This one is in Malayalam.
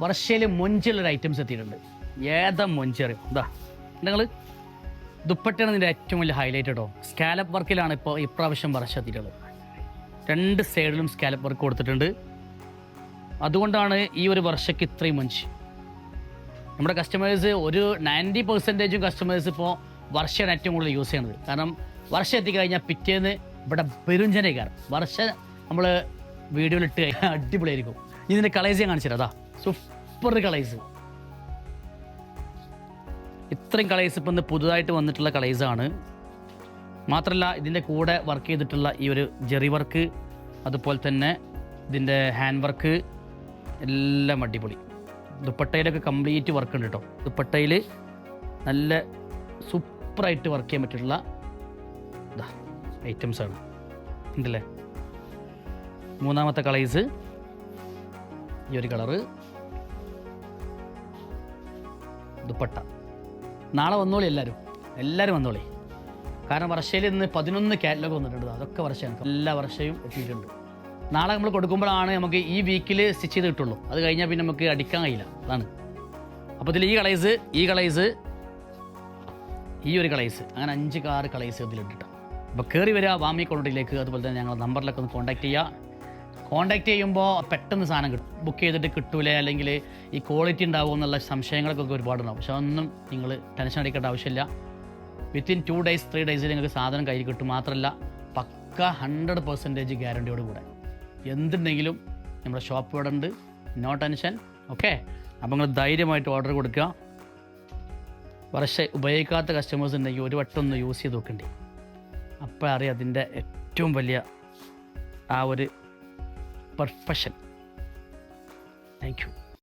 വർഷയിൽ മൊഞ്ചുള്ളൊരു ഐറ്റംസ് എത്തിയിട്ടുണ്ട്. ഏതാ മൊഞ്ചറിയും ഇതാ നിങ്ങൾ ദുപ്പട്ടയാണ് ഇതിൻ്റെ ഏറ്റവും വലിയ ഹൈലൈറ്റ് കേട്ടോ. സ്കാലപ്പ് വർക്കിലാണ് ഇപ്പോൾ ഇപ്രാവശ്യം വർഷ എത്തിയിട്ടുള്ളത്. 2 സൈഡിലും സ്കാലപ്പ് വർക്ക് കൊടുത്തിട്ടുണ്ട്. അതുകൊണ്ടാണ് ഈ ഒരു വർഷയ്ക്ക് ഇത്രയും മൊഞ്ച്. നമ്മുടെ കസ്റ്റമേഴ്സ് ഒരു 90% കസ്റ്റമേഴ്സ് ഇപ്പോൾ വർഷയാണ് ഏറ്റവും കൂടുതൽ യൂസ് ചെയ്യുന്നത്. കാരണം വർഷ എത്തിക്കഴിഞ്ഞാൽ പിറ്റേന്ന് ഇവിടെ പെരുഞ്ചനേക്കാരം. വർഷ നമ്മൾ വീഡിയോയിലിട്ട് കഴിഞ്ഞാൽ അടിപൊളിയായിരിക്കും. ഇതിൻ്റെ കളേഴ്സ് ഞാൻ കാണിച്ചു തരാം. അതാ സൂപ്പർ കളേഴ്സ്. ഇത്രയും കളേഴ്സ് ഇപ്പം ഇന്ന് പുതുതായിട്ട് വന്നിട്ടുള്ള കളേഴ്സാണ്. മാത്രമല്ല ഇതിൻ്റെ കൂടെ വർക്ക് ചെയ്തിട്ടുള്ള ഈ ഒരു ജെറി വർക്ക്, അതുപോലെ തന്നെ ഇതിൻ്റെ ഹാൻഡ് വർക്ക് എല്ലാം അടിപൊളി. ദുപ്പട്ടയിലൊക്കെ കംപ്ലീറ്റ് വർക്ക് ഉണ്ട് കേട്ടോ. ദുപ്പട്ടയിൽ നല്ല സൂപ്പറായിട്ട് വർക്ക് ചെയ്യാൻ പറ്റിയിട്ടുള്ള ഐറ്റംസാണ് ഉണ്ടല്ലേ. 3ാമത്തെ കളേഴ്സ് ഈ ഒരു കളറ് ദുപ്പട്ട. നാളെ വന്നോളി എല്ലാവരും വന്നോളി. കാരണം വർഷയിൽ ഇന്ന് 11 കാറ്റലോഗ് വന്നിട്ടുണ്ട്. അതൊക്കെ വർഷമാണ്, എല്ലാ വർഷവും എത്തിയിട്ടുണ്ട്. നാളെ നമ്മൾ കൊടുക്കുമ്പോഴാണ് നമുക്ക് ഈ വീക്കിൽ സ്റ്റിച്ച് ചെയ്ത് കിട്ടുള്ളൂ. അത് കഴിഞ്ഞാൽ പിന്നെ നമുക്ക് അടിക്കാൻ കഴിയില്ല. അതാണ്. അപ്പോൾ ഇതിൽ ഈ കളേഴ്സ് ഈ ഒരു കളേഴ്സ് അങ്ങനെ 5-6 കളേഴ്സ് ഇതിലിട്ടിട്ടാണ്. അപ്പോൾ കയറി വരിക വാമി കോൺടാക്റ്റിലേക്ക്. അതുപോലെ തന്നെ ഞങ്ങളുടെ നമ്പറിലൊക്കെ ഒന്ന് കോൺടാക്ട് ചെയ്യുമ്പോൾ പെട്ടെന്ന് സാധനം കിട്ടും. ബുക്ക് ചെയ്തിട്ട് കിട്ടൂലേ, അല്ലെങ്കിൽ ഈ ക്വാളിറ്റി ഉണ്ടാവുമോ എന്നുള്ള സംശയങ്ങളൊക്കെ ഒരുപാടുണ്ടാവും. പക്ഷെ അതൊന്നും നിങ്ങൾ ടെൻഷൻ അടിക്കേണ്ട ആവശ്യമില്ല. വിത്തിൻ 2 days 3 days നിങ്ങൾക്ക് സാധനം കയ്യിൽ കിട്ടും. മാത്രമല്ല പക്ക 100% ഗ്യാരണ്ടിയോട് കൂടെ എന്തുണ്ടെങ്കിലും നമ്മുടെ ഷോപ്പ് ഇവിടെ ഉണ്ട്. No tension. ഓക്കെ, അപ്പോൾ നിങ്ങൾ ധൈര്യമായിട്ട് ഓർഡർ കൊടുക്കുക. വർഷ ഉപയോഗിക്കാത്ത കസ്റ്റമേഴ്സ് ഉണ്ടെങ്കിൽ ഒരു വട്ടം ഒന്ന് യൂസ് ചെയ്ത് നോക്കണ്ടേ. അപ്പോൾ അറിയാം അതിൻ്റെ ഏറ്റവും വലിയ ആ ഒരു പെർഫെക്ഷൻ. Thank you.